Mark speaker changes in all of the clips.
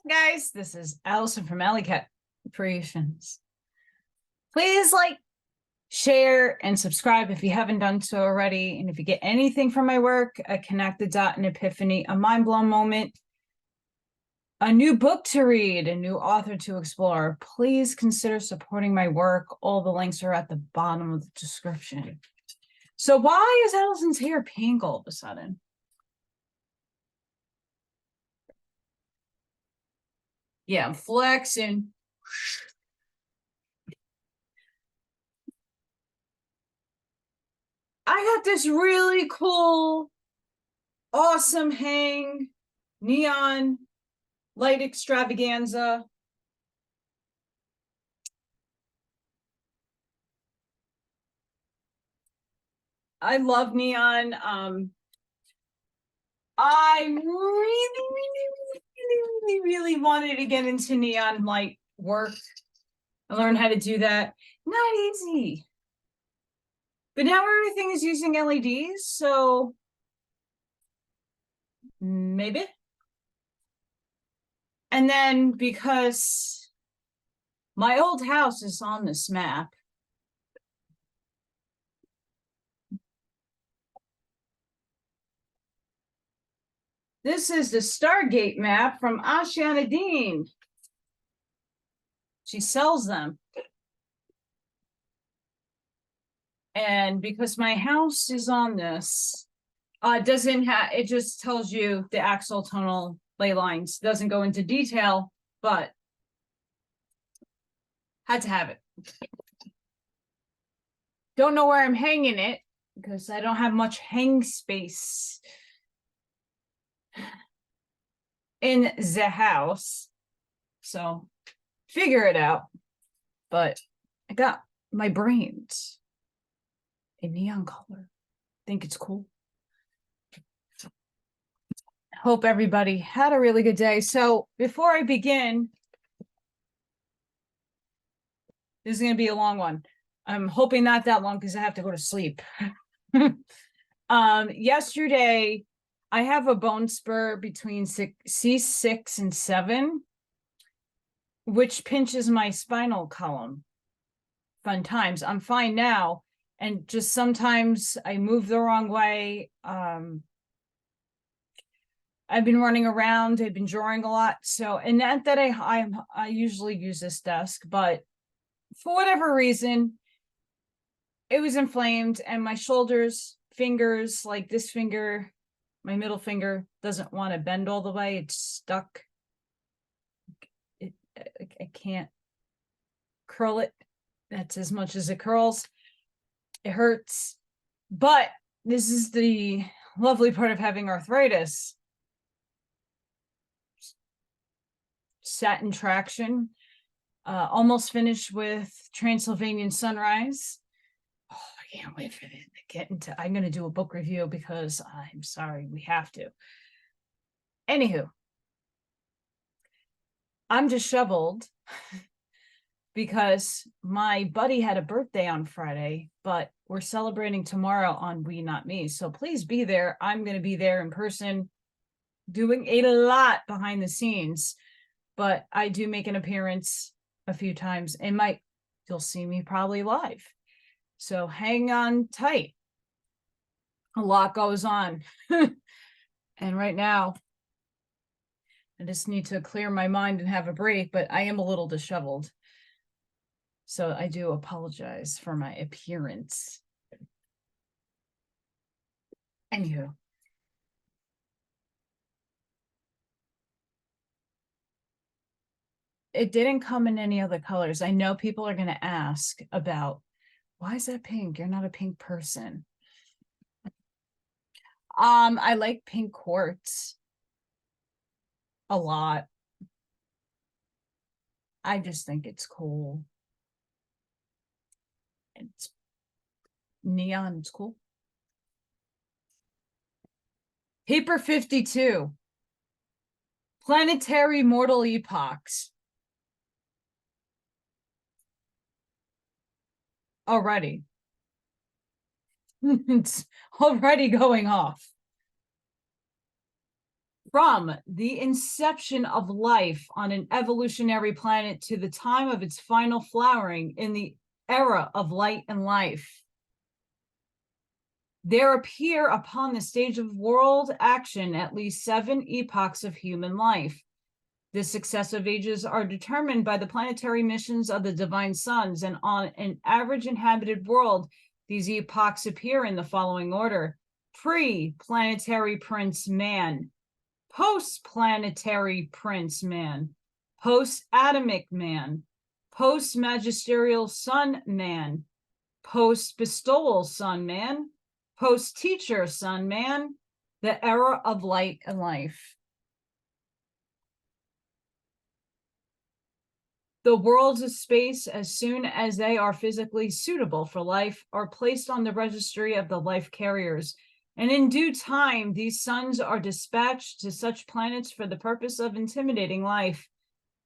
Speaker 1: Guys, this is Allison from Allykatkreations. Please like, share, and subscribe if you haven't done so already. And if you get anything from my work, a connect the dot, an epiphany, a mind-blown moment, a new book to read, a new author to explore, please consider supporting my work. All the links are at the bottom of the description. So why is Allison's hair pink all of a sudden? Yeah, I'm flexing. I got this really cool, awesome hang neon light extravaganza. I love neon. I really wanted to get into neon light work. I learned how to do that. Not easy. But now everything is using LEDs, so maybe. And then because my old house is on this map, this is the Stargate map from Ashiana Dean. She sells them. And because my house is on this, doesn't have, it just tells you the axial tonal ley lines, doesn't go into detail, but had to have it. Don't know where I'm hanging it because I don't have much hang space in the house. So figure it out. But I got my brains in neon color. Think it's cool. Hope everybody had a really good day. So before I begin, this is going to be a long one. I'm hoping not that long because I have to go to sleep. Yesterday, I have a bone spur between C6 and 7, which pinches my spinal column. Fun times. I'm fine now. And just sometimes I move the wrong way. I've been running around. I've been drawing a lot. So, and not that I usually use this desk, but for whatever reason, it was inflamed, and my shoulders, fingers, like this finger, my middle finger, doesn't want to bend all the way. It's stuck. I can't curl it. That's as much as it curls. It hurts. But this is the lovely part of having arthritis. Satin traction. Almost finished with Transylvanian Sunrise. Oh, I can't wait for it to get into. I'm going to do a book review because I'm sorry, we have to. Anywho, I'm disheveled because my buddy had a birthday on Friday, but we're celebrating tomorrow on We Not Me. So please be there. I'm going to be there in person, doing a lot behind the scenes, but I do make an appearance a few times, and you'll see me probably live. So hang on tight. A lot goes on. And right now, I just need to clear my mind and have a break, but I am a little disheveled. So I do apologize for my appearance. Anywho. It didn't come in any other colors. I know people are going to ask about, why is that pink? You're not a pink person. I like pink quartz a lot. I just think it's cool. It's neon, it's cool. Paper 52. Planetary Mortal Epochs. Already. It's already going off. From the inception of life on an evolutionary planet to the time of its final flowering in the era of light and life, there appear upon the stage of world action at least 7 epochs of human life. The successive ages are determined by the planetary missions of the divine sons, and on an average inhabited world, these epochs appear in the following order: pre-planetary prince man, post-planetary prince man, post-atomic man, post-magisterial sun man, post-bestowal sun man, post-teacher sun man, the era of light and life. The worlds of space, as soon as they are physically suitable for life, are placed on the registry of the life carriers, and in due time, these suns are dispatched to such planets for the purpose of intimidating life.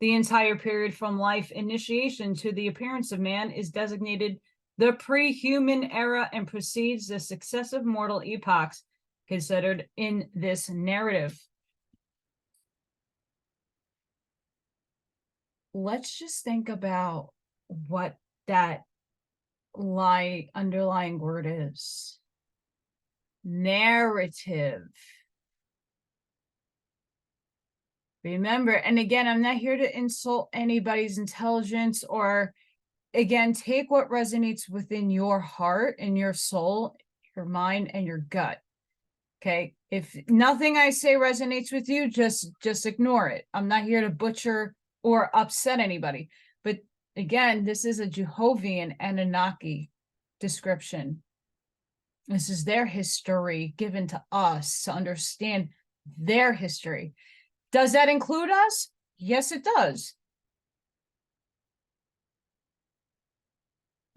Speaker 1: The entire period from life initiation to the appearance of man is designated the pre-human era and precedes the successive mortal epochs considered in this narrative. Let's just think about what that underlying word is. Narrative. Remember, and again, I'm not here to insult anybody's intelligence, or again, take what resonates within your heart and your soul, your mind, and your gut. Okay, if nothing I say resonates with you, just ignore it. I'm not here to butcher or upset anybody. But again, this is a Jehovian Anunnaki description. This is their history given to us to understand their history. Does that include us? Yes, it does.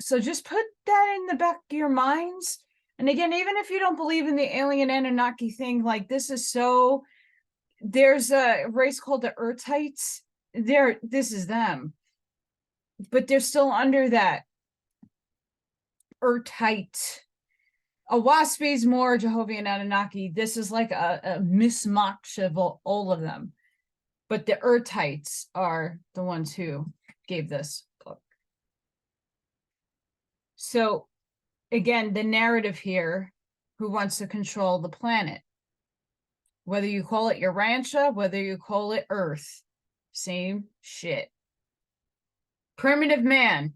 Speaker 1: So just put that in the back of your minds. And again, even if you don't believe in the alien Anunnaki thing, like this is so, there's a race called the Urtites. This is them, but they're still under that Urtite. A Waspie's more Jehovian Anunnaki. This is like a mismatch of all of them, but the Urtites are the ones who gave this book. So again, the narrative here, who wants to control the planet? Whether you call it Urantia, whether you call it Earth, same shit. Primitive man.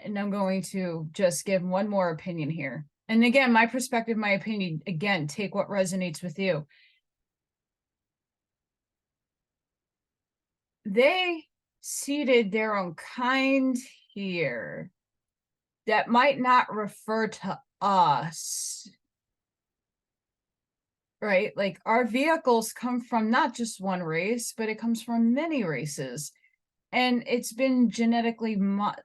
Speaker 1: And I'm going to just give one more opinion here. And again, my perspective, my opinion, again, take what resonates with you. They seeded their own kind here that might not refer to us, right? Like our vehicles come from not just one race, but it comes from many races. And it's been genetically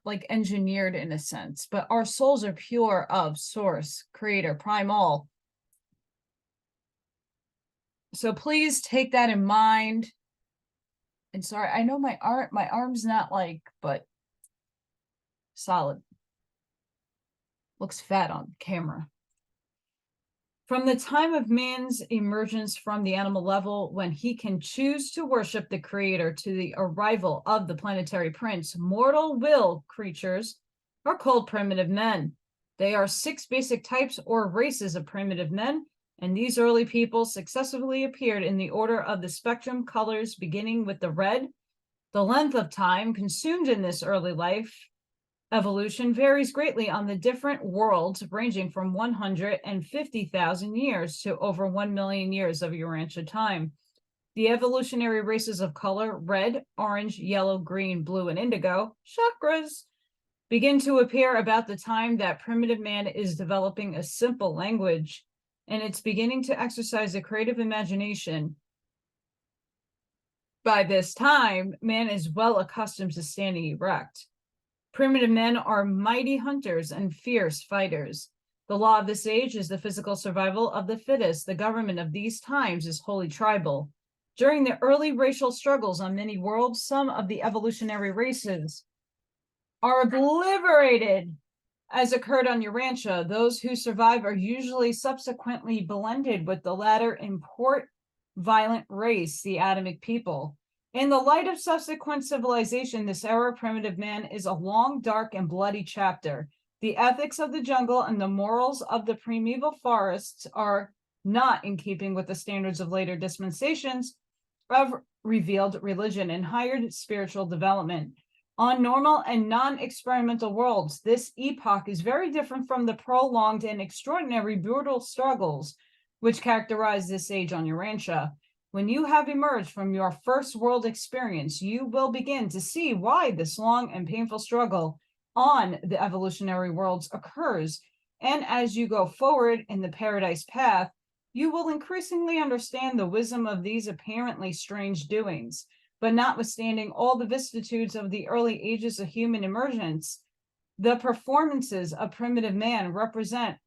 Speaker 1: like engineered in a sense, but our souls are pure of source, creator, primal. So please take that in mind. And sorry, I know my arm's not like, but solid. Looks fat on camera. From the time of man's emergence from the animal level, when he can choose to worship the creator, to the arrival of the planetary prince, mortal will creatures are called primitive men. They are 6 basic types or races of primitive men, and these early people successively appeared in the order of the spectrum colors, beginning with the red. The length of time consumed in this early life evolution varies greatly on the different worlds, ranging from 150,000 years to over 1 million years of Urantia time. The evolutionary races of color, red, orange, yellow, green, blue, and indigo, chakras, begin to appear about the time that primitive man is developing a simple language, and it's beginning to exercise a creative imagination. By this time, man is well accustomed to standing erect. Primitive men are mighty hunters and fierce fighters. The law of this age is the physical survival of the fittest. The government of these times is wholly tribal. During the early racial struggles on many worlds, some of the evolutionary races are obliterated as occurred on Urantia, those who survive are usually subsequently blended with the latter import violent race, the Adamic people. In the light of subsequent civilization, this era of primitive man is a long, dark, and bloody chapter. The ethics of the jungle and the morals of the primeval forests are not in keeping with the standards of later dispensations of revealed religion and higher spiritual development. On normal and non-experimental worlds, this epoch is very different from the prolonged and extraordinary brutal struggles which characterize this age on Urantia. When you have emerged from your first world experience, you will begin to see why this long and painful struggle on the evolutionary worlds occurs. And as you go forward in the paradise path, you will increasingly understand the wisdom of these apparently strange doings. But notwithstanding all the vicissitudes of the early ages of human emergence, the performances of primitive man represent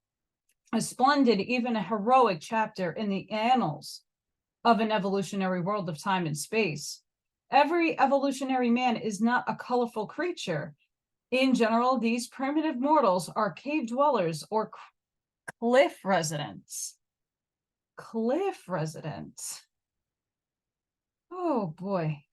Speaker 1: a splendid, even a heroic chapter in the annals of an evolutionary world of time and space. Every evolutionary man is not a colorful creature. In general, these primitive mortals are cave dwellers or cliff residents. Cliff residents. Oh boy.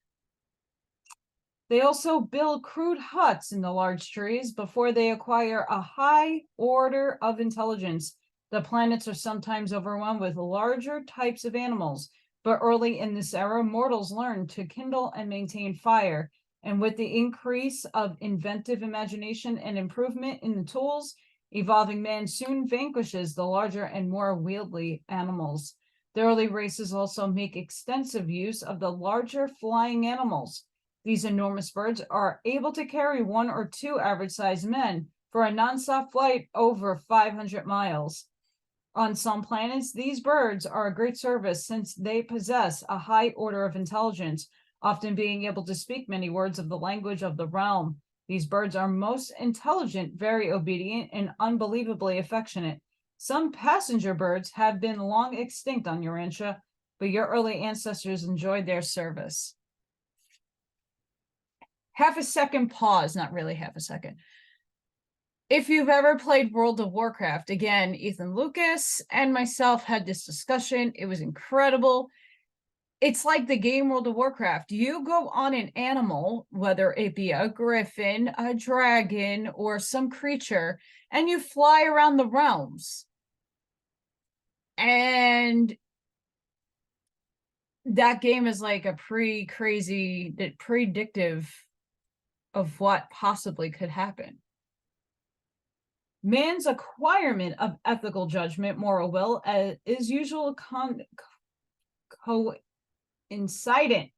Speaker 1: They also build crude huts in the large trees before they acquire a high order of intelligence. The planets are sometimes overwhelmed with larger types of animals, but early in this era, mortals learn to kindle and maintain fire. And with the increase of inventive imagination and improvement in the tools, evolving man soon vanquishes the larger and more wieldy animals. The early races also make extensive use of the larger flying animals. These enormous birds are able to carry 1 or 2 average-sized men for a nonstop flight over 500 miles. On some planets, these birds are a great service since they possess a high order of intelligence, often being able to speak many words of the language of the realm. These birds are most intelligent, very obedient, and unbelievably affectionate. Some passenger birds have been long extinct on Urantia, but your early ancestors enjoyed their service. Half a second pause, not really half a second. If you've ever played World of Warcraft, again, Ethan Lucas and myself had this discussion. It was incredible. It's like the game World of Warcraft. You go on an animal, whether it be a griffin, a dragon, or some creature, and you fly around the realms. And that game is like a predictive of what possibly could happen. Man's acquirement of ethical judgment, moral will, is usually coincident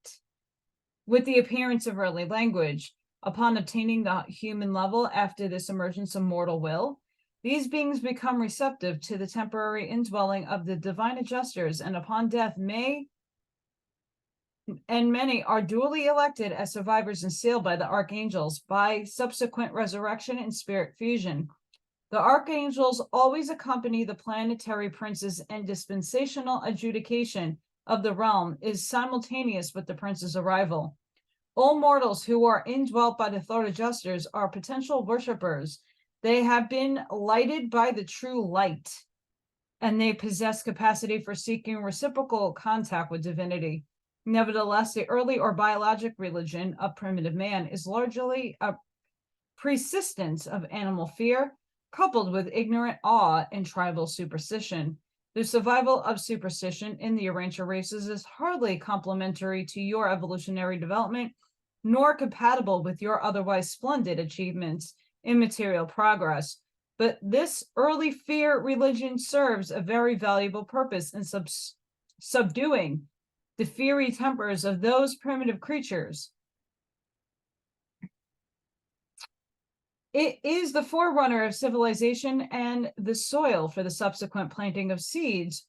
Speaker 1: with the appearance of early language. Upon obtaining the human level after this emergence of mortal will, these beings become receptive to the temporary indwelling of the divine adjusters, and upon death many are duly elected as survivors and sealed by the archangels by subsequent resurrection and spirit fusion. The archangels always accompany the planetary princes, and dispensational adjudication of the realm is simultaneous with the prince's arrival. All mortals who are indwelt by the thought adjusters are potential worshippers. They have been lighted by the true light, and they possess capacity for seeking reciprocal contact with divinity. Nevertheless, the early or biologic religion of primitive man is largely a persistence of animal fear, coupled with ignorant awe and tribal superstition. The survival of superstition in the Urantia races is hardly complementary to your evolutionary development, nor compatible with your otherwise splendid achievements in material progress. But this early fear religion serves a very valuable purpose in subduing the fiery tempers of those primitive creatures. It is the forerunner of civilization and the soil for the subsequent planting of seeds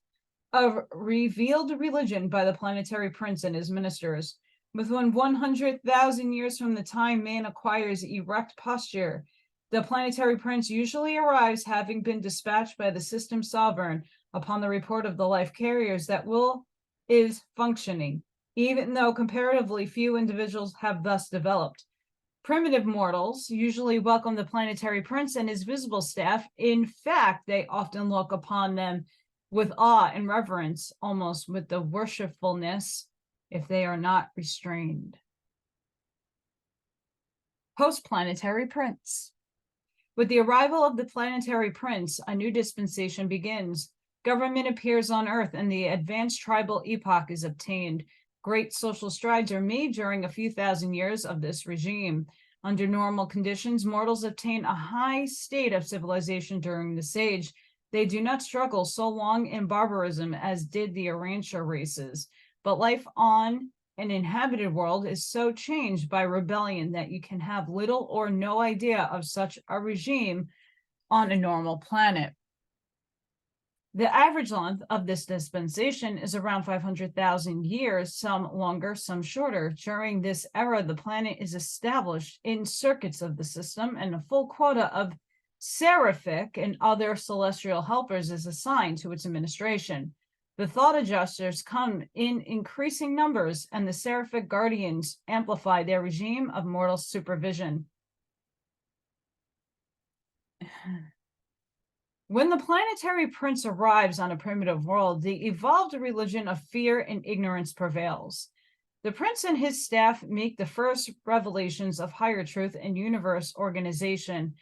Speaker 1: of revealed religion by the planetary prince and his ministers. Within 100,000 years from the time man acquires erect posture, the planetary prince usually arrives, having been dispatched by the system sovereign upon the report of the life carriers that will is functioning, even though comparatively few individuals have thus developed. Primitive mortals usually welcome the planetary prince and his visible staff. In fact, they often look upon them with awe and reverence, almost with the worshipfulness, if they are not restrained. Post-planetary prince. With the arrival of the planetary prince, a new dispensation begins. Government appears on Earth, and the advanced tribal epoch is obtained. Great social strides are made during a few thousand years of this regime. Under normal conditions, mortals attain a high state of civilization during this age. They do not struggle so long in barbarism as did the Urantia races, but life on an inhabited world is so changed by rebellion that you can have little or no idea of such a regime on a normal planet. The average length of this dispensation is around 500,000 years, some longer, some shorter. During this era, the planet is established in circuits of the system, and a full quota of seraphic and other celestial helpers is assigned to its administration. The thought adjusters come in increasing numbers, and the seraphic guardians amplify their regime of mortal supervision. When the planetary prince arrives on a primitive world, the evolved religion of fear and ignorance prevails. The prince and his staff make the first revelations of higher truth and universe organization.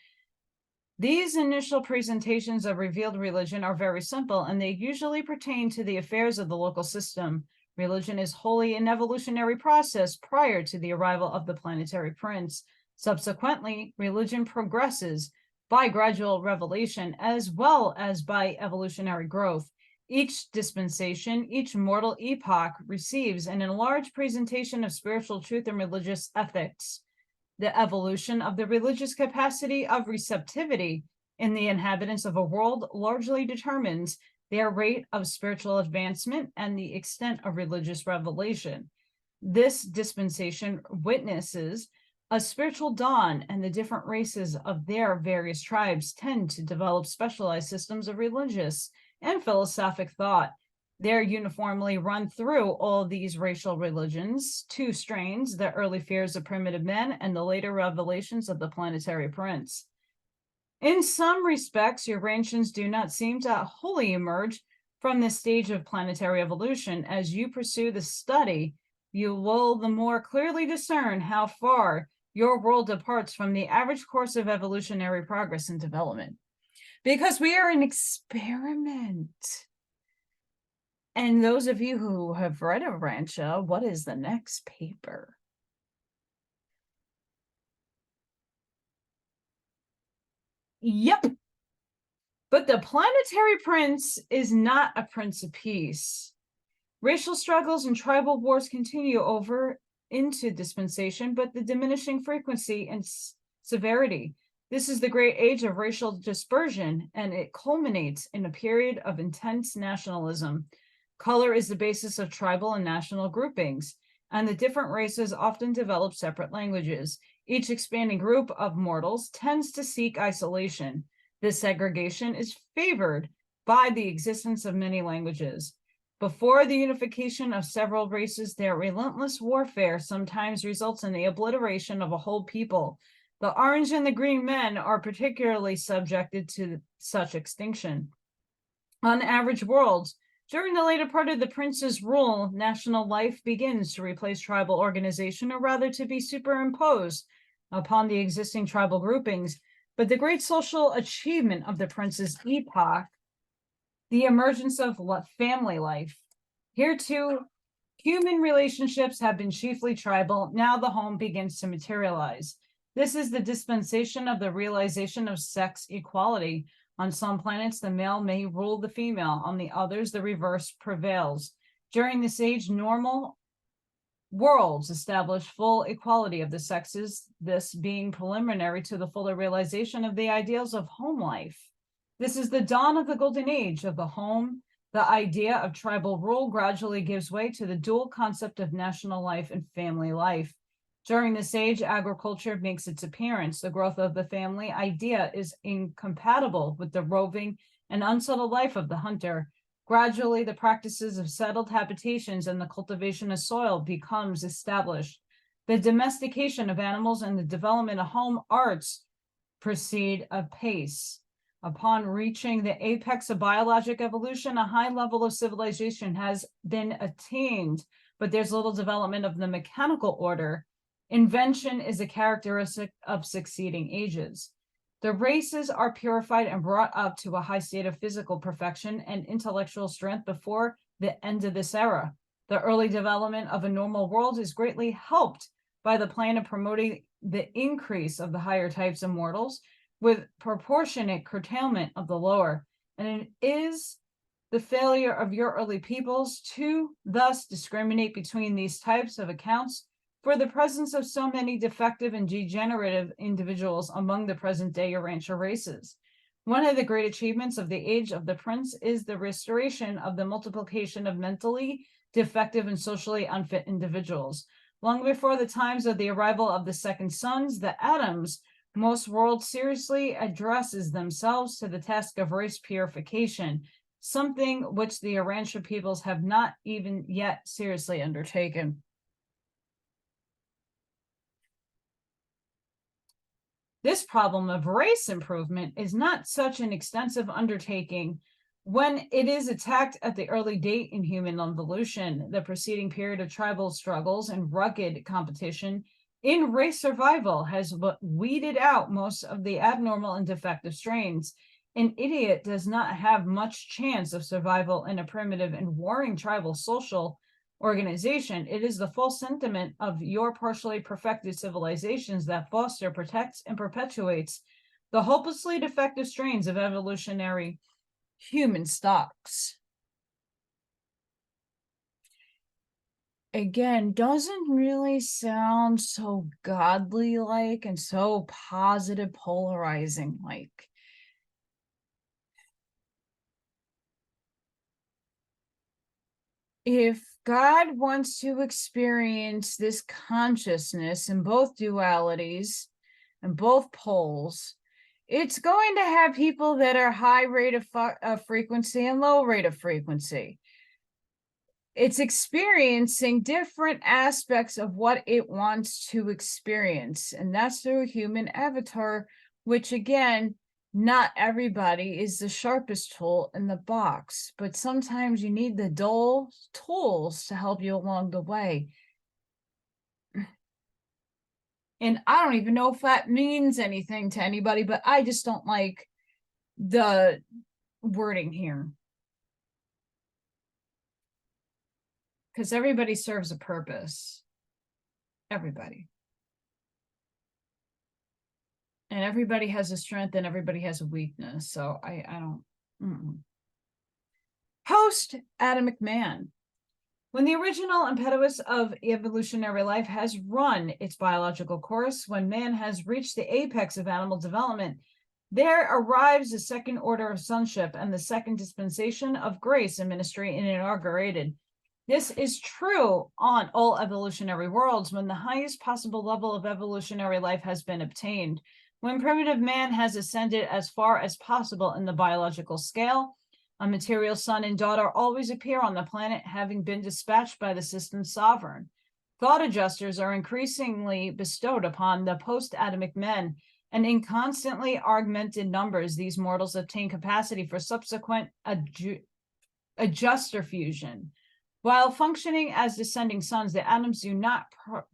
Speaker 1: These initial presentations of revealed religion are very simple, and they usually pertain to the affairs of the local system. Religion is wholly an evolutionary process prior to the arrival of the planetary prince. Subsequently, religion progresses by gradual revelation as well as by evolutionary growth. Each dispensation, each mortal epoch receives an enlarged presentation of spiritual truth and religious ethics. The evolution of the religious capacity of receptivity in the inhabitants of a world largely determines their rate of spiritual advancement and the extent of religious revelation. This dispensation witnesses a spiritual dawn, and the different races of their various tribes tend to develop specialized systems of religious and philosophic thought. They're uniformly run through all these racial religions, two strains, the early fears of primitive men and the later revelations of the planetary prince. In some respects, Urantians do not seem to wholly emerge from this stage of planetary evolution. As you pursue the study, you will the more clearly discern how far your world departs from the average course of evolutionary progress and development. Because we are an experiment. And those of you who have read Urantia, what is the next paper? Yep. But the planetary prince is not a prince of peace. Racial struggles and tribal wars continue over into dispensation, but the diminishing frequency and severity. This is the great age of racial dispersion, and it culminates in a period of intense nationalism. Color is the basis of tribal and national groupings, and the different races often develop separate languages. Each expanding group of mortals tends to seek isolation. This segregation is favored by the existence of many languages. Before the unification of several races, their relentless warfare sometimes results in the obliteration of a whole people. The orange and the green men are particularly subjected to such extinction. On average worlds, during the later part of the prince's rule, national life begins to replace tribal organization, or rather to be superimposed upon the existing tribal groupings. But the great social achievement of the prince's epoch, the emergence of family life. Here too, human relationships have been chiefly tribal. Now the home begins to materialize. This is the dispensation of the realization of sex equality. On some planets, the male may rule the female. On the others, the reverse prevails. During this age, normal worlds establish full equality of the sexes, this being preliminary to the fuller realization of the ideals of home life. This is the dawn of the golden age of the home. The idea of tribal rule gradually gives way to the dual concept of national life and family life. During this age, agriculture makes its appearance. The growth of the family idea is incompatible with the roving and unsettled life of the hunter. Gradually, the practices of settled habitations and the cultivation of soil becomes established. The domestication of animals and the development of home arts proceed apace. Upon reaching the apex of biologic evolution, a high level of civilization has been attained, but there's little development of the mechanical order. Invention is a characteristic of succeeding ages. The races are purified and brought up to a high state of physical perfection and intellectual strength before the end of this era. The early development of a normal world is greatly helped by the plan of promoting the increase of the higher types of mortals with proportionate curtailment of the lower. And it is the failure of your early peoples to thus discriminate between these types of accounts for the presence of so many defective and degenerative individuals among the present-day Urantia races. One of the great achievements of the age of the prince is the restoration of the multiplication of mentally defective and socially unfit individuals. Long before the times of the arrival of the second sons, the Adams, most worlds seriously addresses themselves to the task of race purification, something which the Urantia peoples have not even yet seriously undertaken. This problem of race improvement is not such an extensive undertaking when it is attacked at the early date in human evolution. The preceding period of tribal struggles and rugged competition in race survival has weeded out most of the abnormal and defective strains. An idiot does not have much chance of survival in a primitive and warring tribal social organization. It is the full sentiment of your partially perfected civilizations that foster, protects, and perpetuates the hopelessly defective strains of evolutionary human stocks. Again, doesn't really sound so godly like and so positive, polarizing like. If God wants to experience this consciousness in both dualities and both poles, it's going to have people that are high rate of frequency and low rate of frequency. It's experiencing different aspects of what it wants to experience, and that's through a human avatar, which again, not everybody is the sharpest tool in the box, but sometimes you need the dull tools to help you along the way. And I don't even know if that means anything to anybody, but I just don't like the wording here. Because everybody serves a purpose. Everybody. And everybody has a strength and everybody has a weakness. So I don't. Post-Adamic man. When the original impetus of evolutionary life has run its biological course, when man has reached the apex of animal development, there arrives the second order of sonship and the second dispensation of grace and ministry inaugurated. This is true on all evolutionary worlds when the highest possible level of evolutionary life has been obtained. When primitive man has ascended as far as possible in the biological scale, a material son and daughter always appear on the planet, having been dispatched by the system's sovereign. Thought adjusters are increasingly bestowed upon the post-Adamic men, and in constantly augmented numbers, these mortals obtain capacity for subsequent adjuster fusion. While functioning as descending sons, the Adams do not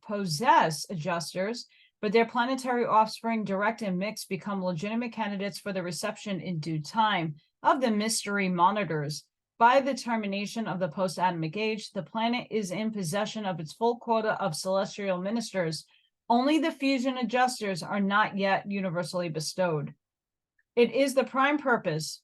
Speaker 1: possess adjusters, but their planetary offspring, direct and mixed, become legitimate candidates for the reception in due time of the mystery monitors. By the termination of the post-Adamic age, the planet is in possession of its full quota of celestial ministers. Only the fusion adjusters are not yet universally bestowed. It is the prime purpose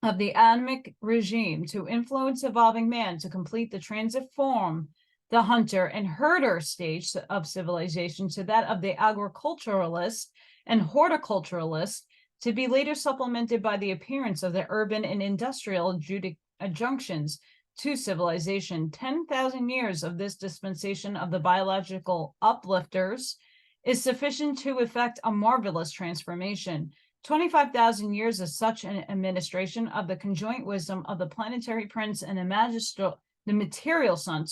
Speaker 1: of the Adamic regime to influence evolving man to complete the transit form, the hunter and herder stage of civilization, to that of the agriculturalist and horticulturalist, to be later supplemented by the appearance of the urban and industrial adjunctions to civilization. 10,000 years of this dispensation of the biological uplifters is sufficient to effect a marvelous transformation. 25,000 years of such an administration of the conjoint wisdom of the planetary prince and the material son,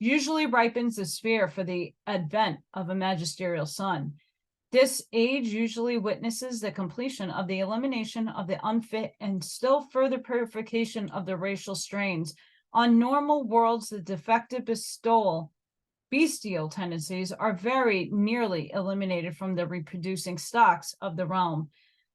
Speaker 1: usually ripens the sphere for the advent of a magisterial sun. This age usually witnesses the completion of the elimination of the unfit and still further purification of the racial strains. On normal worlds, the defective bestial tendencies are very nearly eliminated from the reproducing stocks of the realm.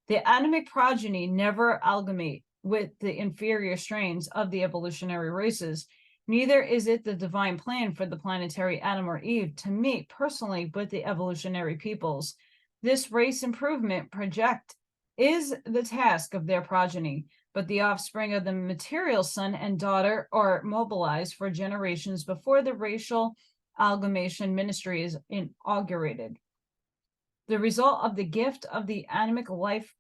Speaker 1: The Adamic progeny never amalgamate with the inferior strains of the evolutionary races. Neither is it the divine plan for the planetary Adam or Eve to meet personally with the evolutionary peoples. This race improvement project is the task of their progeny, but the offspring of the material son and daughter are mobilized for generations before the racial amalgamation ministry is inaugurated. The result of the gift of the Adamic life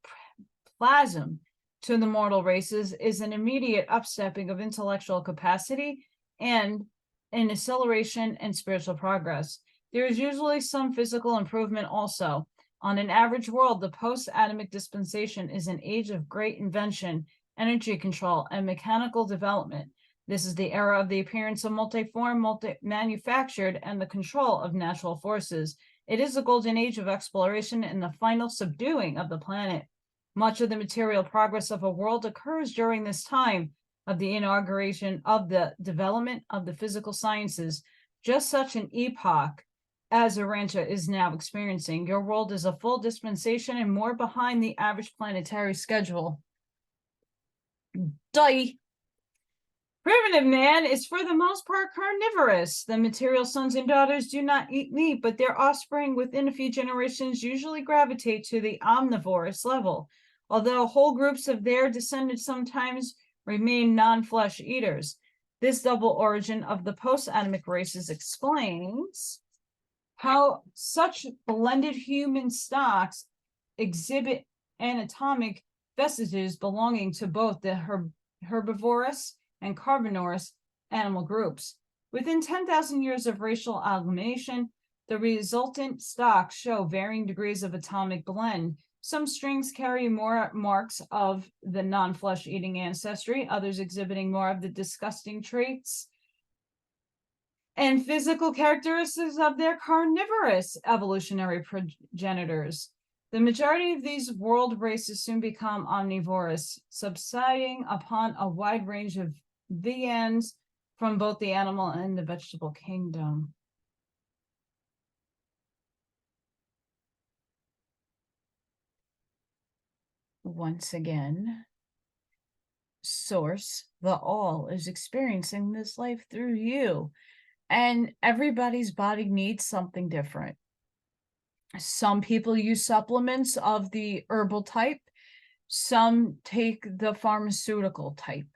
Speaker 1: plasm to the mortal races is an immediate upstepping of intellectual capacity and an acceleration in spiritual progress. There is usually some physical improvement also. On an average world, the post-Adamic dispensation is an age of great invention, energy control, and mechanical development. This is the era of the appearance of multiform, manufactured, and the control of natural forces. It is the golden age of exploration and the final subduing of the planet. Much of the material progress of a world occurs during this time of the inauguration of the development of the physical sciences. Just such an epoch as Urantia is now experiencing. Your world is a full dispensation and more behind the average planetary schedule. Primitive man is for the most part carnivorous. The material sons and daughters do not eat meat, but their offspring within a few generations usually gravitate to the omnivorous level, although whole groups of their descendants sometimes remain non-flesh eaters. This double origin of the post-Adamic races explains how such blended human stocks exhibit anatomic vestiges belonging to both the herbivorous and carnivorous animal groups. Within 10,000 years of racial amalgamation, the resultant stocks show varying degrees of atomic blend. Some strings carry more marks of the non-flesh eating ancestry, others exhibiting more of the disgusting traits and physical characteristics of their carnivorous evolutionary progenitors. The majority of these world races soon become omnivorous, subsiding upon a wide range of viands from both the animal and the vegetable kingdom. Once again, Source, the all, is experiencing this life through you. And everybody's body needs something different. Some people use supplements of the herbal type. Some take the pharmaceutical type.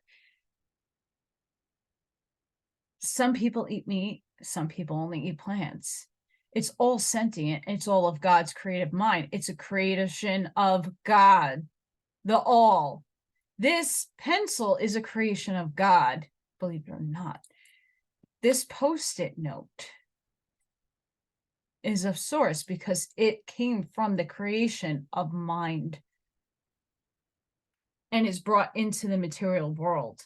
Speaker 1: Some people eat meat. Some people only eat plants. It's all sentient. It's all of God's creative mind. It's a creation of God, the all. This pencil is a creation of God, believe it or not. This Post-it note is of source because it came from the creation of mind and is brought into the material world.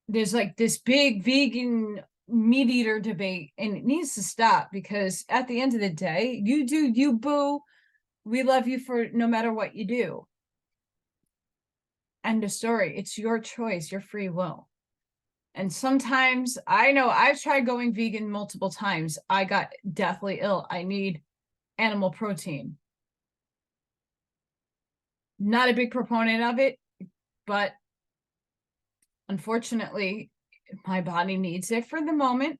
Speaker 1: There's like this big vegan meat eater debate, and it needs to stop because at the end of the day, you do you, boo. We love you for no matter what you do. End of story. It's your choice, your free will. And sometimes, I know I've tried going vegan multiple times. I got deathly ill. I need animal protein. Not a big proponent of it, but unfortunately, my body needs it for the moment.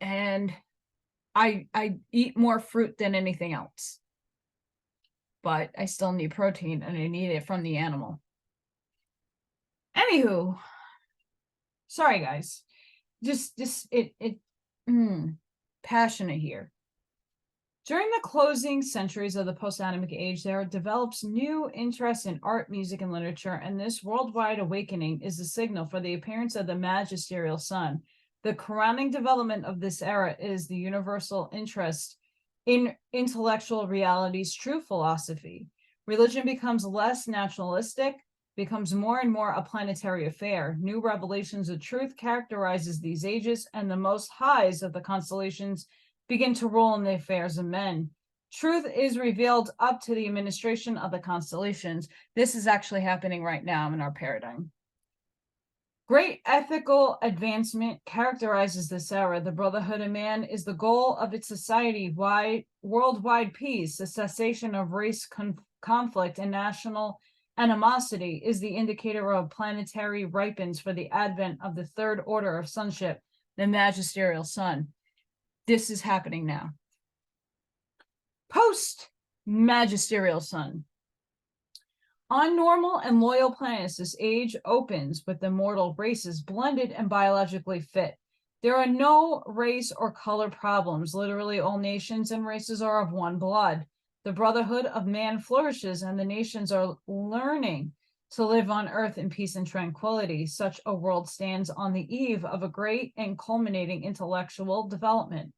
Speaker 1: And I eat more fruit than anything else. But I still need protein and I need it from the animal. Anywho, sorry guys. Passionate here. During the closing centuries of the post-Adamic age, there develops new interest in art, music, and literature, and this worldwide awakening is the signal for the appearance of the magisterial sun. The crowning development of this era is the universal interest in intellectual reality's true philosophy. Religion becomes less naturalistic, becomes more and more a planetary affair. New revelations of truth characterizes these ages, and the most highs of the constellations begin to rule in the affairs of men. Truth is revealed up to the administration of the constellations. This is actually happening right now in our paradigm. Great ethical advancement characterizes this era. The brotherhood of man is the goal of its society-wide, worldwide peace. The cessation of race conflict and national animosity is the indicator of planetary ripens for the advent of the third order of sonship, the magisterial sun. This is happening now. Post-magisterial sun. On normal and loyal planets, this age opens with the mortal races blended and biologically fit. There are no race or color problems. Literally, all nations and races are of one blood. The brotherhood of man flourishes, and the nations are learning to live on Earth in peace and tranquility. Such a world stands on the eve of a great and culminating intellectual development.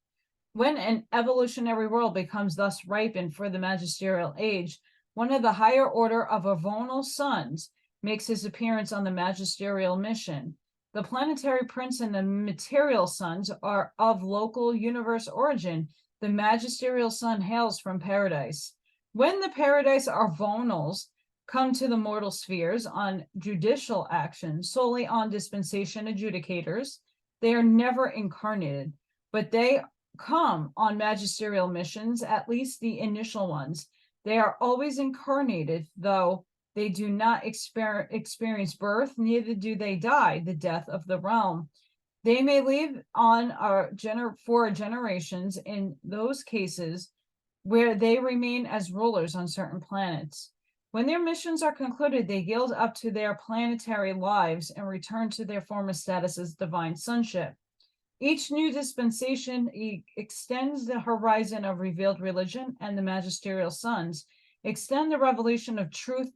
Speaker 1: When an evolutionary world becomes thus ripened for the magisterial age, one of the higher order of avonal suns makes his appearance on the magisterial mission. The planetary prince and the material suns are of local universe origin. The magisterial sun hails from paradise. When the paradise avonals come to the mortal spheres on judicial action, solely on dispensation adjudicators, they are never incarnated, but they come on magisterial missions, at least the initial ones. They are always incarnated, though they do not experience birth, neither do they die, the death of the realm. They may live on for generations in those cases where they remain as rulers on certain planets. When their missions are concluded, they yield up to their planetary lives and return to their former status as divine sonship. Each new dispensation extends the horizon of revealed religion, and the magisterial suns extend the revelation of truth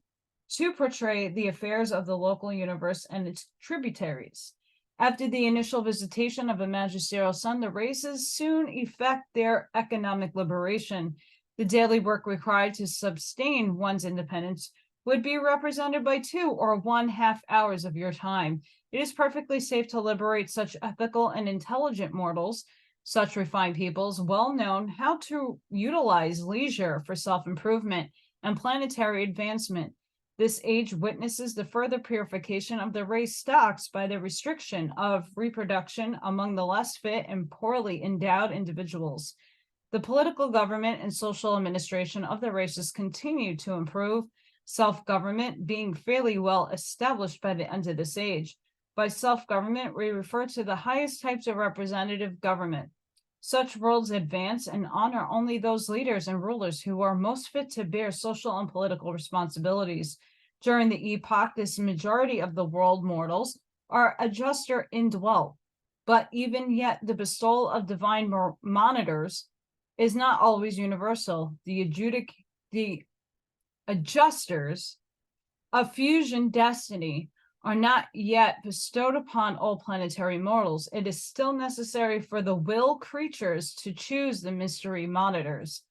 Speaker 1: to portray the affairs of the local universe and its tributaries. After the initial visitation of a magisterial sun, the races soon effect their economic liberation. The daily work required to sustain one's independence would be represented by 2 or 1/2 hours of your time. It is perfectly safe to liberate such ethical and intelligent mortals, such refined peoples, well known how to utilize leisure for self-improvement and planetary advancement. This age witnesses the further purification of the race stocks by the restriction of reproduction among the less fit and poorly endowed individuals. The political government and social administration of the races continue to improve, self-government being fairly well established by the end of this age. By self-government, we refer to the highest types of representative government. Such worlds advance and honor only those leaders and rulers who are most fit to bear social and political responsibilities. During the epoch, this majority of the world mortals are adjuster indwelt, but even yet the bestowal of divine monitors is not always universal. The adjusters of fusion destiny are not yet bestowed upon all planetary mortals. It is still necessary for the will creatures to choose the mystery monitors.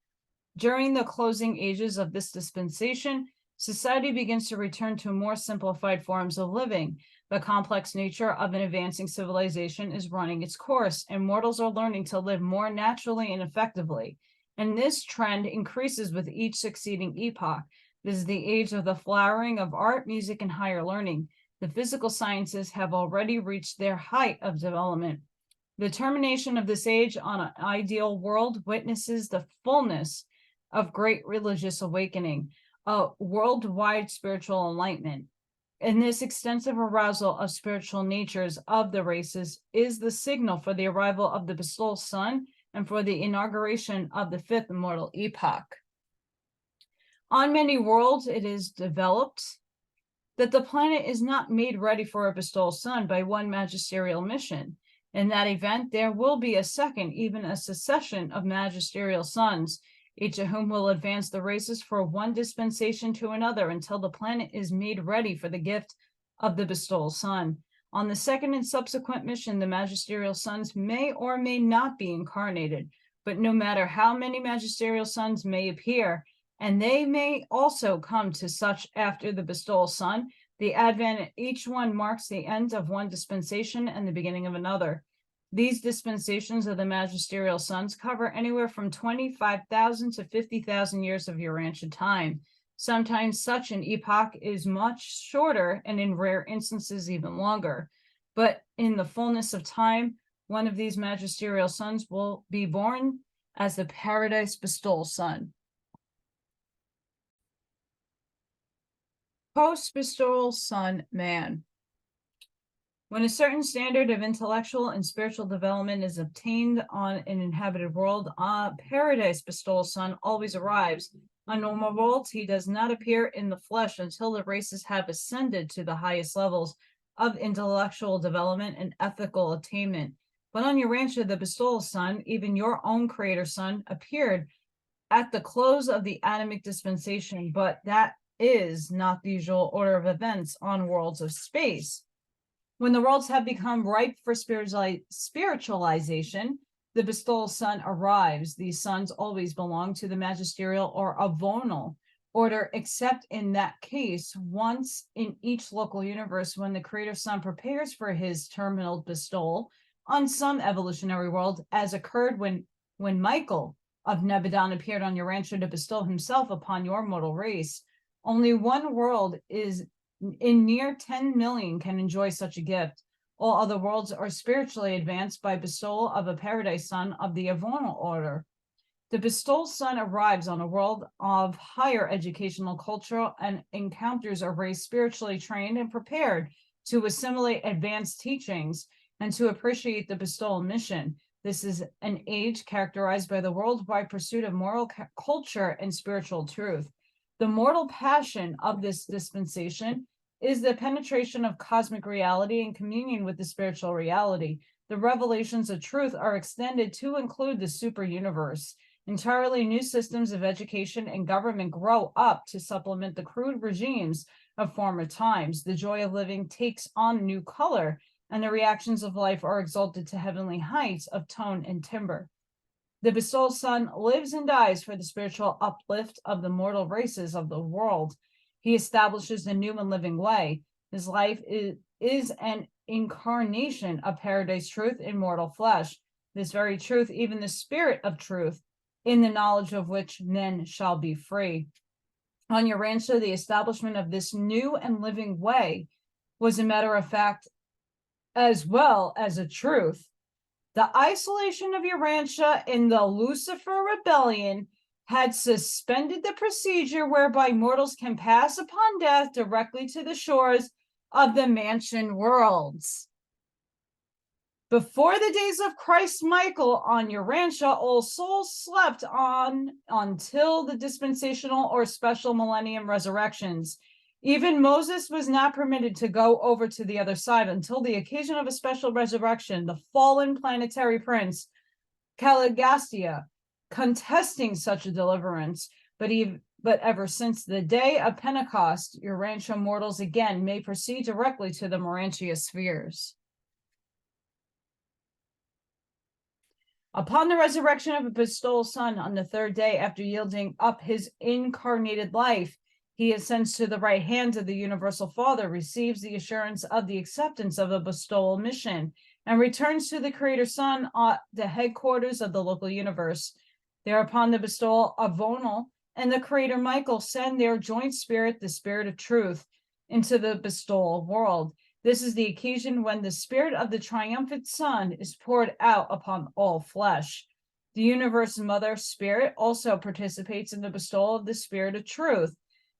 Speaker 1: During the closing ages of this dispensation, society begins to return to more simplified forms of living. The complex nature of an advancing civilization is running its course, and mortals are learning to live more naturally and effectively. And this trend increases with each succeeding epoch. This is the age of the flowering of art, music, and higher learning. The physical sciences have already reached their height of development. The termination of this age on an ideal world witnesses the fullness of great religious awakening, a worldwide spiritual enlightenment. And this extensive arousal of spiritual natures of the races is the signal for the arrival of the bestowal sun and for the inauguration of the fifth mortal epoch. On many worlds, it is developed that the planet is not made ready for a bestowal sun by one magisterial mission. In that event, there will be a second, even a succession of magisterial suns, each of whom will advance the races for one dispensation to another until the planet is made ready for the gift of the bestowal sun. On the second and subsequent mission, the magisterial suns may or may not be incarnated, but no matter how many magisterial suns may appear, and they may also come to such after the bestowal sun, The advent, each one marks the end of one dispensation and the beginning of another. These dispensations of the magisterial sons cover anywhere from 25,000 to 50,000 years of Urantia time. Sometimes such an epoch is much shorter and in rare instances even longer. But in the fullness of time, one of these magisterial sons will be born as the paradise bestowal son. Post-bestowal son man. When a certain standard of intellectual and spiritual development is obtained on an inhabited world, a paradise bestowal son always arrives. On normal worlds, he does not appear in the flesh until the races have ascended to the highest levels of intellectual development and ethical attainment. But on Urantia, the bestowal son, even your own creator son, appeared at the close of the Adamic dispensation, but that is not the usual order of events on worlds of space. When the worlds have become ripe for spiritualization, the bestowal son arrives. These sons always belong to the magisterial or avonal order, except in that case, once in each local universe, when the creator son prepares for his terminal bestowal on some evolutionary world, as occurred when Michael of Nebadon appeared on Urantia to bestow himself upon your mortal race. Only one world is in near 10 million can enjoy such a gift. All other worlds are spiritually advanced by bestowal of a paradise son of the avonal order. The bestowal son arrives on a world of higher educational culture and encounters a race spiritually trained and prepared to assimilate advanced teachings and to appreciate the bestowal mission. This is an age characterized by the worldwide pursuit of moral culture and spiritual truth. The mortal passion of this dispensation is the penetration of cosmic reality and communion with the spiritual reality. The revelations of truth are extended to include the super universe. Entirely new systems of education and government grow up to supplement the crude regimes of former times. The joy of living takes on new color, and the reactions of life are exalted to heavenly heights of tone and timbre. The bestowal son lives and dies for the spiritual uplift of the mortal races of the world. He establishes the new and living way. His life is an incarnation of paradise truth in mortal flesh. This very truth, even the spirit of truth, in the knowledge of which men shall be free. On Urantia, the establishment of this new and living way was a matter of fact as well as a truth. The isolation of Urantia in the Lucifer Rebellion had suspended the procedure whereby mortals can pass upon death directly to the shores of the mansion worlds. Before the days of Christ Michael on Urantia, all souls slept on until the dispensational or special millennium resurrections. Even Moses was not permitted to go over to the other side until the occasion of a special resurrection. The fallen planetary prince, Caligastia, contesting such a deliverance, but ever since the day of Pentecost, Urantia mortals again may proceed directly to the Urantia spheres. Upon the resurrection of a bestowal son on the third day after yielding up his incarnated life, he ascends to the right hand of the Universal Father, receives the assurance of the acceptance of a bestowal mission, and returns to the Creator Son at the headquarters of the local universe. Thereupon the bestowal avonal and the Creator Michael send their joint spirit, the Spirit of Truth, into the bestowal world. This is the occasion when the spirit of the triumphant Son is poured out upon all flesh. The universe mother spirit also participates in the bestowal of the Spirit of Truth,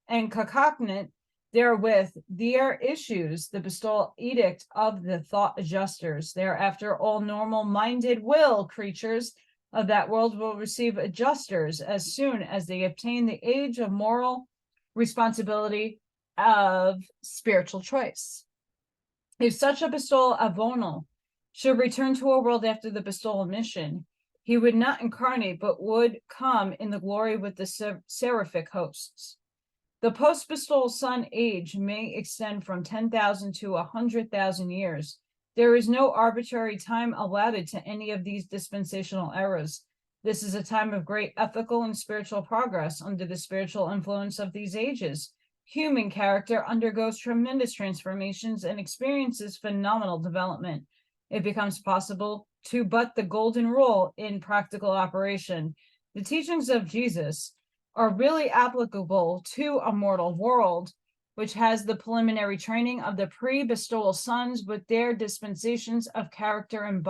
Speaker 1: and concomitant therewith there issues the bestowal edict of the thought adjusters. Thereafter, all normal-minded will creatures of that world will receive adjusters as soon as they obtain the age of moral responsibility of spiritual choice. If such a bestowal avonal should return to a world after the bestowal mission, he would not incarnate, but would come in the glory with the seraphic hosts. The post-bestowal son age may extend from 10,000 to 100,000 years. There is no arbitrary time allotted to any of these dispensational eras. This is a time of great ethical and spiritual progress under the spiritual influence of these ages. human character undergoes tremendous transformations and experiences phenomenal development. It becomes possible to put the golden rule in practical operation. The teachings of Jesus are really applicable to a mortal world, which has the preliminary training of the pre-bestowal sons with their dispensations of character and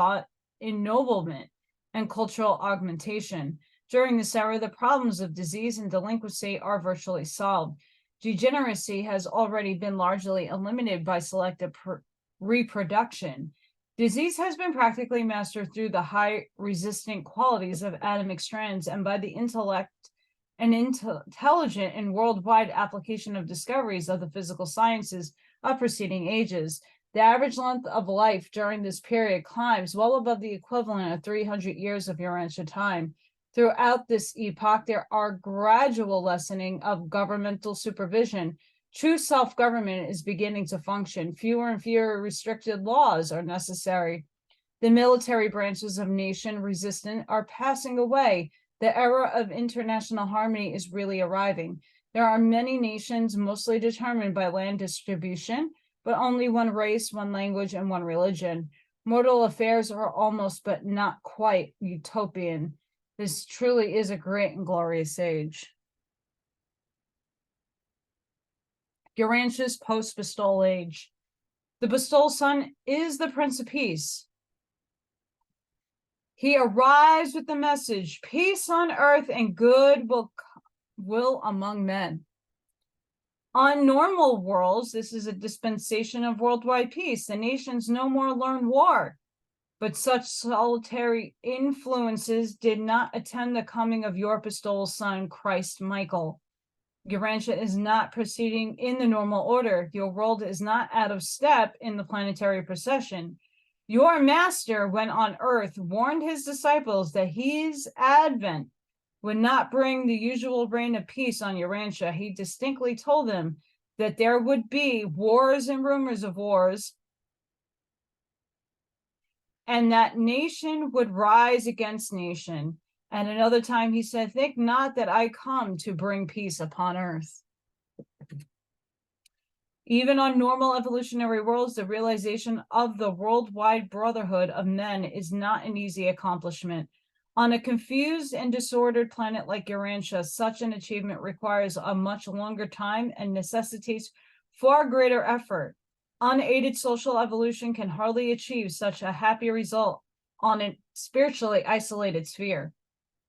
Speaker 1: ennoblement and cultural augmentation. During this era, the problems of disease and delinquency are virtually solved. Degeneracy has already been largely eliminated by selective reproduction. Disease has been practically mastered through the high resistant qualities of atomic strands and by the intellect and intelligent and worldwide application of discoveries of the physical sciences of preceding ages. The average length of life during this period climbs well above the equivalent of 300 years of Urantia time. Throughout this epoch, there are gradual lessening of governmental supervision. True self-government is beginning to function. Fewer and fewer restricted laws are necessary. The military branches of nation resistance are passing away. The era of international harmony is really arriving. There are many nations mostly determined by land distribution, but only one race, one language, and one religion. Mortal affairs are almost, but not quite, utopian. This truly is a great and glorious age. Urantia's post-bestowal age. The bestowal son is the Prince of Peace. He arrives with the message, peace on earth and good will among men. On normal worlds, this is a dispensation of worldwide peace. The nations no more learn war. But such solitary influences did not attend the coming of your bestowal son, Christ Michael. Urantia is not proceeding in the normal order. Your world is not out of step in the planetary procession. Your master, when on earth, warned his disciples that his advent would not bring the usual reign of peace on Urantia. He distinctly told them that there would be wars and rumors of wars, and that nation would rise against nation. And another time he said, think not that I come to bring peace upon earth. Even on normal evolutionary worlds, the realization of the worldwide brotherhood of men is not an easy accomplishment. On a confused and disordered planet like Urantia, such an achievement requires a much longer time and necessitates far greater effort. Unaided social evolution can hardly achieve such a happy result on a spiritually isolated sphere.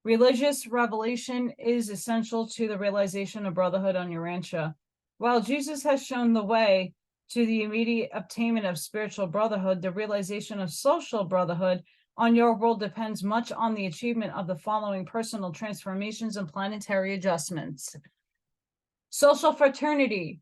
Speaker 1: Religious revelation is essential to the realization of brotherhood on Urantia. While Jesus has shown the way to the immediate obtainment of spiritual brotherhood, the realization of social brotherhood on your world depends much on the achievement of the following personal transformations and planetary adjustments. Social fraternity.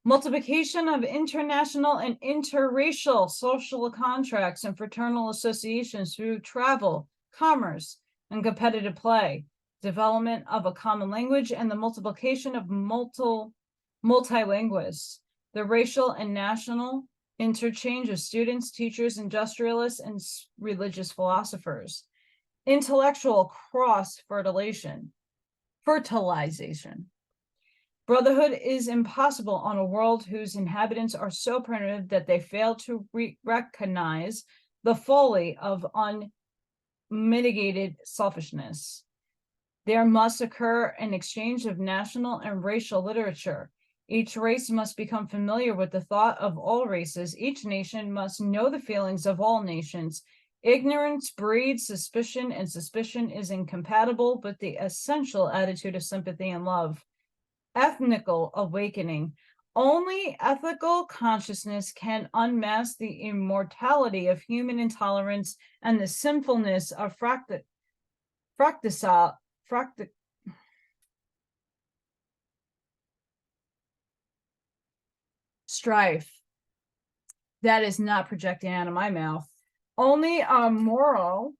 Speaker 1: Multiplication of international and interracial social contracts and fraternal associations through travel, commerce, and competitive play. Development of a common language and the multiplication of multilinguists. The racial and national interchange of students, teachers, industrialists, and religious philosophers. Intellectual cross-fertilization. Brotherhood is impossible on a world whose inhabitants are so primitive that they fail to recognize the folly of unmitigated selfishness. There must occur an exchange of national and racial literature. Each race must become familiar with the thought of all races. Each nation must know the feelings of all nations. Ignorance breeds suspicion, and suspicion is incompatible with the essential attitude of sympathy and love. Ethnical awakening. Only ethical consciousness can unmask the immortality of human intolerance and the sinfulness of strife. That is not projecting out of my mouth. Only a moral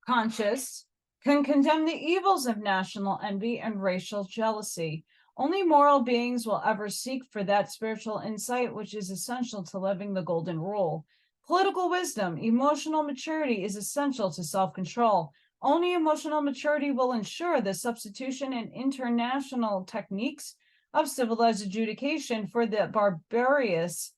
Speaker 1: conscious can condemn the evils of national envy and racial jealousy. Only moral beings will ever seek for that spiritual insight which is essential to living the golden rule. Political wisdom, emotional maturity is essential to self-control. Only emotional maturity will ensure the substitution in international techniques of civilized adjudication for the barbarous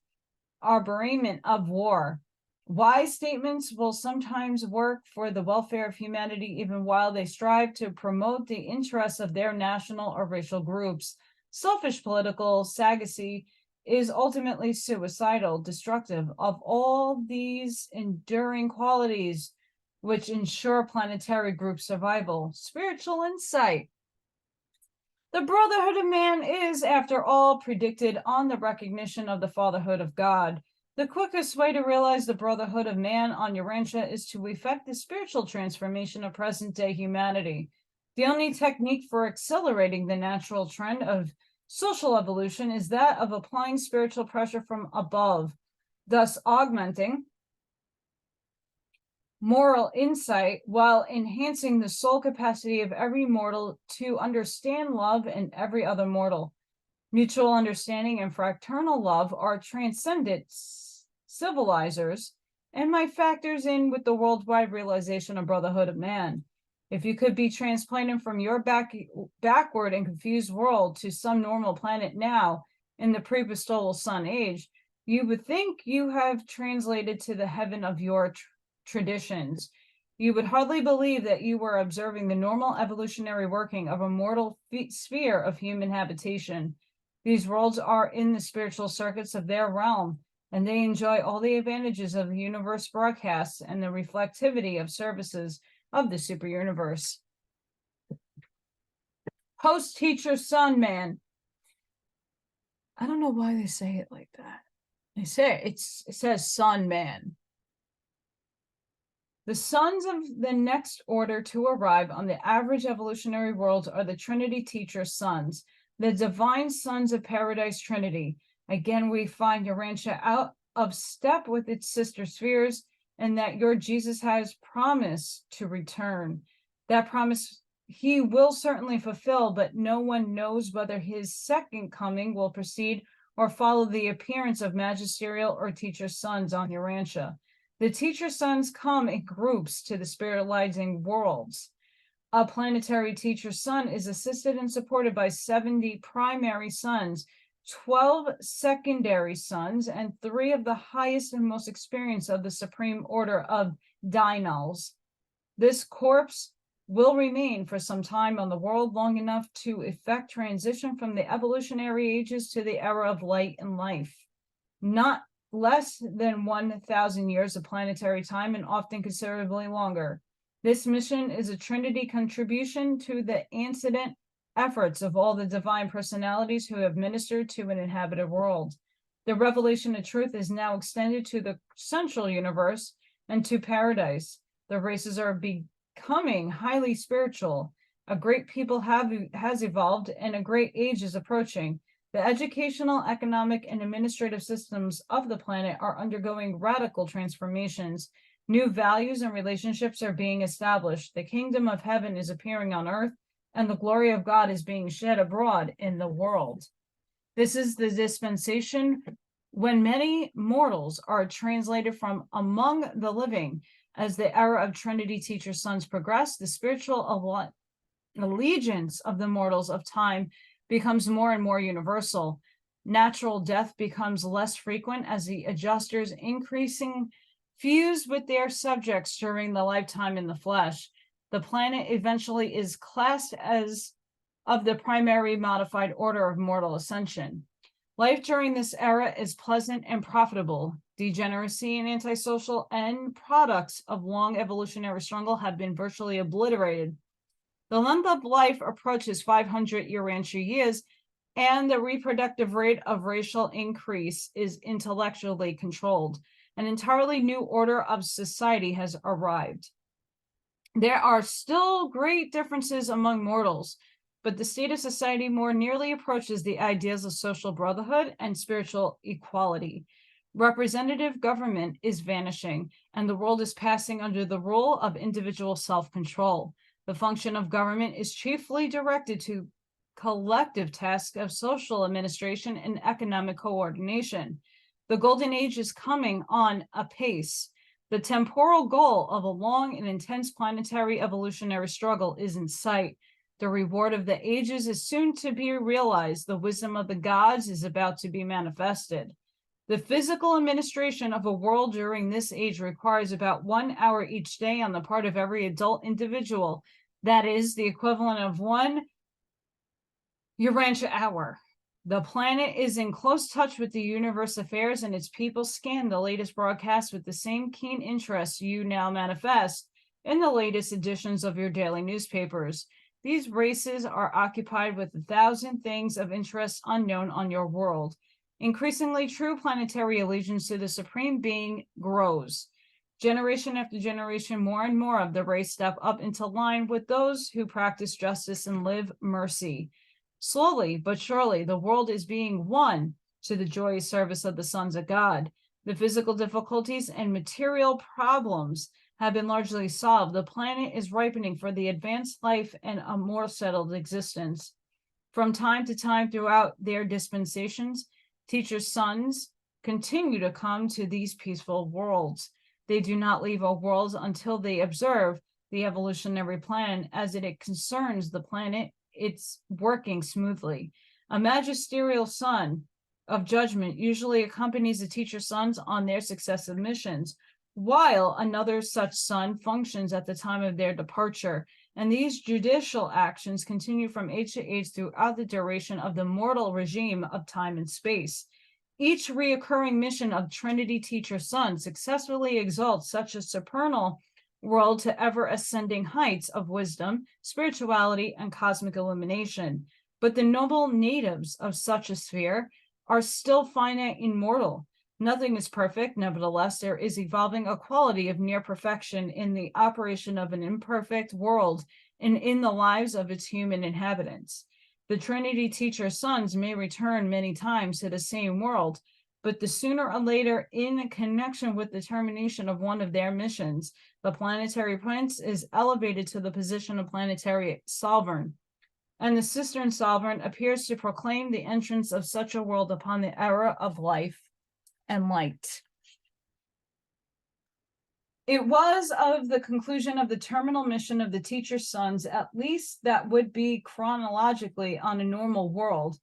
Speaker 1: arborament of war. Wise statements will sometimes work for the welfare of humanity, even while they strive to promote the interests of their national or racial groups. Selfish political sagacity is ultimately suicidal, destructive of all these enduring qualities which ensure planetary group survival. Spiritual insight. The brotherhood of man is, after all, predicted on the recognition of the fatherhood of God. The quickest way to realize the brotherhood of man on Urantia is to effect the spiritual transformation of present-day humanity. The only technique for accelerating the natural trend of social evolution is that of applying spiritual pressure from above, thus augmenting moral insight while enhancing the soul capacity of every mortal to understand love and every other mortal. Mutual understanding and fraternal love are transcendent civilizers and might factors in with the worldwide realization of brotherhood of man. If you could be transplanted from your backward and confused world to some normal planet now in the pre-bestowal sun age, you would think you have translated to the heaven of your traditions. You would hardly believe that you were observing the normal evolutionary working of a mortal sphere of human habitation. These worlds are in the spiritual circuits of their realm, and they enjoy all the advantages of the universe broadcasts and the reflectivity of services of the super universe. Host, teacher, son, man. I don't know why they say it like that. They say it says son, man. The sons of the next order to arrive on the average evolutionary world are the Trinity teacher sons, the divine sons of Paradise Trinity. Again, we find Urantia out of step with its sister spheres, and that your Jesus has promised to return. That promise he will certainly fulfill, but no one knows whether his second coming will precede or follow the appearance of magisterial or teacher sons on Urantia. The teacher sons come in groups to the spiritualizing worlds. A planetary teacher sun is assisted and supported by 70 primary sons, 12 secondary sons, and 3 of the highest and most experienced of the supreme order of Dynals. This corpse will remain for some time on the world, long enough to effect transition from the evolutionary ages to the era of light and life. Not less than 1,000 years of planetary time, and often considerably longer. This mission is a Trinity contribution to the antecedent efforts of all the divine personalities who have ministered to an inhabited world. The revelation of truth is now extended to the central universe and to paradise. The races are becoming highly spiritual. A great people has evolved, and a great age is approaching. The educational, economic, and administrative systems of the planet are undergoing radical transformations. New values and relationships are being established. The kingdom of heaven is appearing on earth, and the glory of God is being shed abroad in the world. This is the dispensation when many mortals are translated from among the living. As the era of Trinity teacher sons progress, the spiritual allegiance of the mortals of time becomes more and more universal. Natural death becomes less frequent as the adjusters increasing fuse with their subjects during the lifetime in the flesh. The planet eventually is classed as of the primary modified order of mortal ascension. Life during this era is pleasant and profitable. Degeneracy and antisocial end products of long evolutionary struggle have been virtually obliterated. The length of life approaches 500 Urantia years, and the reproductive rate of racial increase is intellectually controlled. An entirely new order of society has arrived. There are still great differences among mortals, but the state of society more nearly approaches the ideas of social brotherhood and spiritual equality. Representative government is vanishing, and the world is passing under the rule of individual self-control. The function of government is chiefly directed to collective tasks of social administration and economic coordination. The golden age is coming on apace. The temporal goal of a long and intense planetary evolutionary struggle is in sight. The reward of the ages is soon to be realized. The wisdom of the gods is about to be manifested. The physical administration of a world during this age requires about 1 hour each day on the part of every adult individual. That is the equivalent of 1 Urantia hour. The planet is in close touch with the universe affairs, and its people scan the latest broadcasts with the same keen interest you now manifest in the latest editions of your daily newspapers. These races are occupied with 1,000 things of interest unknown on your world. Increasingly true planetary allegiance to the Supreme Being grows. Generation after generation, more and more of the race step up into line with those who practice justice and live mercy. Slowly but surely, the world is being won to the joyous service of the sons of God. The physical difficulties and material problems have been largely solved. The planet is ripening for the advanced life and a more settled existence. From time to time throughout their dispensations, teachers' sons continue to come to these peaceful worlds. They do not leave our worlds until they observe the evolutionary plan as it concerns the planet. It's working smoothly. A magisterial son of judgment usually accompanies the teacher's sons on their successive missions, while another such son functions at the time of their departure. And these judicial actions continue from age to age throughout the duration of the mortal regime of time and space. Each reoccurring mission of Trinity teacher son successfully exalts such a supernal world to ever ascending heights of wisdom, spirituality, and cosmic illumination. But the noble natives of such a sphere are still finite and mortal. Nothing is perfect. Nevertheless, there is evolving a quality of near perfection in the operation of an imperfect world and in the lives of its human inhabitants. The Trinity teacher sons may return many times to the same world, but the sooner or later, in connection with the termination of one of their missions, the planetary prince is elevated to the position of planetary sovereign, and the cistern sovereign appears to proclaim the entrance of such a world upon the era of life and light. It was of the conclusion of the terminal mission of the teacher's sons, at least that would be chronologically on a normal world,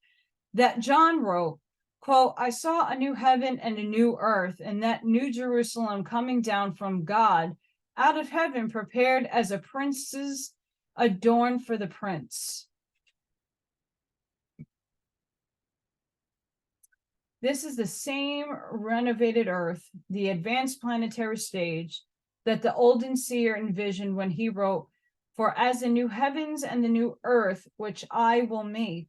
Speaker 1: that John wrote, quote, I saw a new heaven and a new earth, and that new Jerusalem coming down from God out of heaven, prepared as a prince's adorned for the prince. This is the same renovated earth, the advanced planetary stage that the olden seer envisioned when he wrote, for as the new heavens and the new earth, which I will make,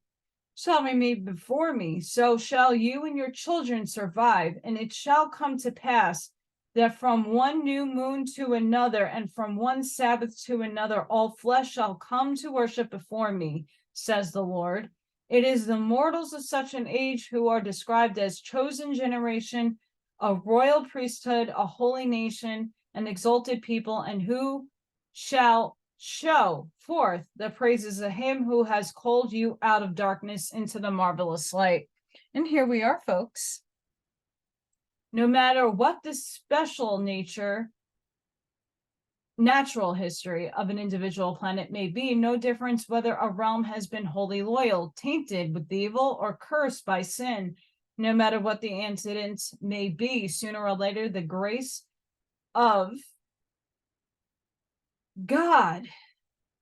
Speaker 1: shall remain before me, so shall you and your children survive, and it shall come to pass that from one new moon to another, and from one Sabbath to another, all flesh shall come to worship before me, says the Lord. It is the mortals of such an age who are described as chosen generation, a royal priesthood, a holy nation, an exalted people, and who shall show forth the praises of him who has called you out of darkness into the marvelous light. And here we are, folks. No matter what the special nature, natural history of an individual planet may be, no difference whether a realm has been wholly loyal, tainted with evil, or cursed by sin. No matter what the antecedents may be, sooner or later, the grace of God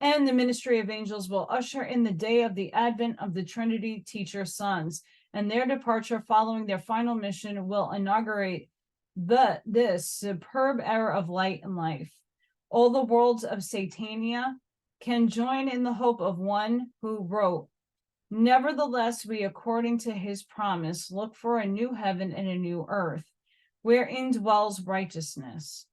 Speaker 1: and the ministry of angels will usher in the day of the advent of the Trinity teacher sons, and their departure following their final mission will inaugurate this superb era of light and life. All the worlds of Satania can join in the hope of one who wrote, nevertheless, we, according to his promise, look for a new heaven and a new earth, wherein dwells righteousness.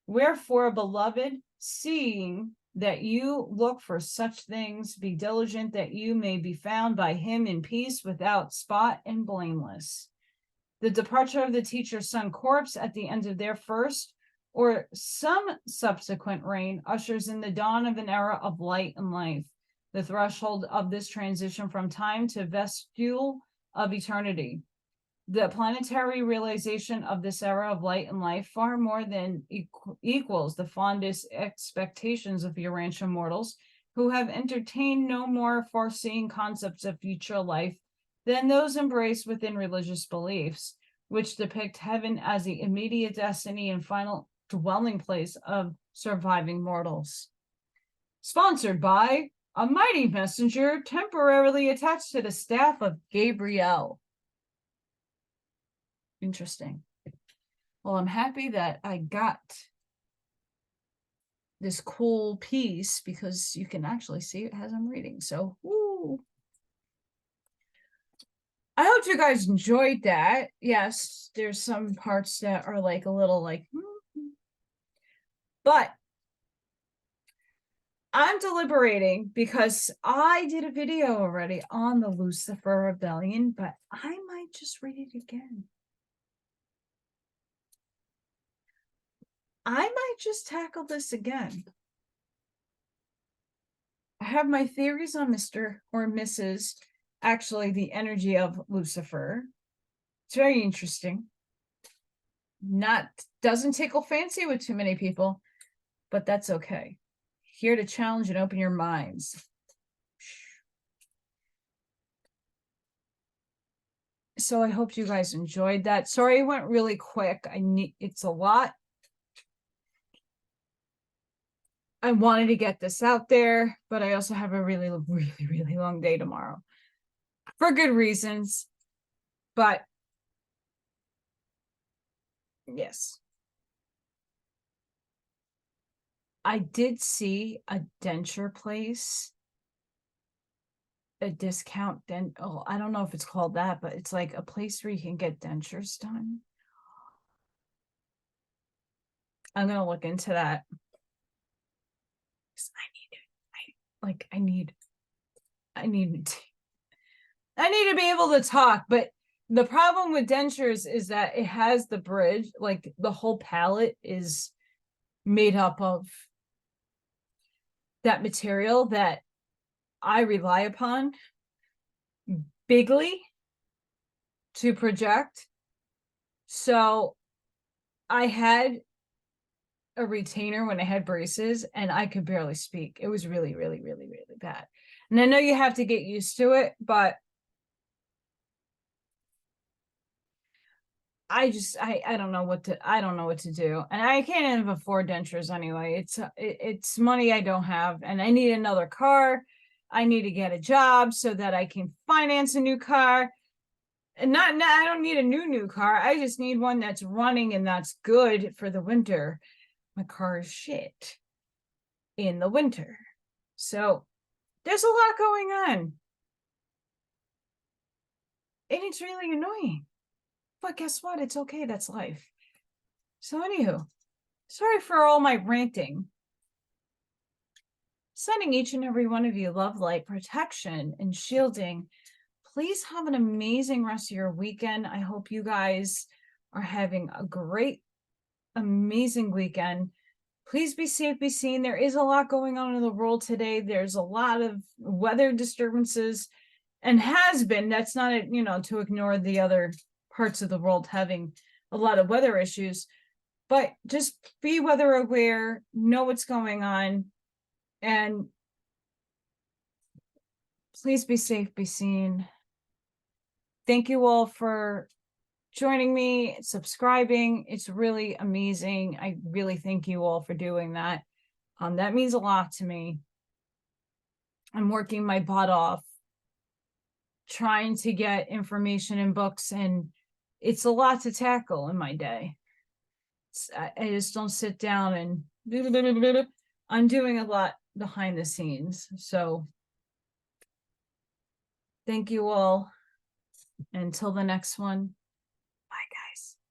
Speaker 1: Wherefore, beloved, seeing that you look for such things, be diligent that you may be found by him in peace, without spot and blameless. The departure of the teacher's son corpse at the end of their first or some subsequent reign ushers in the dawn of an era of light and life, the threshold of this transition from time to vestibule of eternity. The planetary realization of this era of light and life far more than equals the fondest expectations of Urantia mortals, who have entertained no more foreseeing concepts of future life than those embraced within religious beliefs, which depict heaven as the immediate destiny and final dwelling place of surviving mortals. Sponsored by a mighty messenger temporarily attached to the staff of Gabrielle. Interesting. Well, I'm happy that I got this cool piece because you can actually see it as I'm reading. So, woo. I hope you guys enjoyed that. Yes, there's some parts that are like a little like, but I'm deliberating because I did a video already on the Lucifer Rebellion, but I might just read it again. I might just tackle this again. I have my theories on Mr. or Mrs. Actually, the energy of Lucifer. It's very interesting. Doesn't tickle fancy with too many people, but that's okay. Here to challenge and open your minds. So I hope you guys enjoyed that. Sorry, it went really quick. It's a lot. I wanted to get this out there, but I also have a really, really, really long day tomorrow for good reasons. But yes, I did see a denture place, a discount oh, I don't know if it's called that, but it's like a place where you can get dentures done. I'm gonna look into that. I need to be able to talk, but the problem with dentures is that it has the bridge, like the whole palate is made up of that material that I rely upon bigly to project. So I had a retainer when I had braces and I could barely speak. It was really, really, really, really bad. And I know you have to get used to it, but I don't know what to do. And I can't even afford dentures anyway. It's money I don't have, and I need another car. I need to get a job so that I can finance a new car. And I don't need a new car. I just need one that's running and that's good for the winter. My car is shit in the winter. So there's a lot going on. And it's really annoying. But guess what? It's okay. That's life. So anywho, sorry for all my ranting. Sending each and every one of you love, light, protection, and shielding. Please have an amazing rest of your weekend. I hope you guys are having a great, amazing weekend. Please be safe, be seen. There is a lot going on in the world today. There's a lot of weather disturbances and has been. That's not, to ignore the other parts of the world having a lot of weather issues. But just be weather aware, know what's going on, and please be safe, be seen. Thank you all for joining me, subscribing. It's really amazing. I really thank you all for doing that. That means a lot to me. I'm working my butt off trying to get information and books, and it's a lot to tackle in my day. I just don't sit down and I'm doing a lot behind the scenes. So thank you all. Until the next one.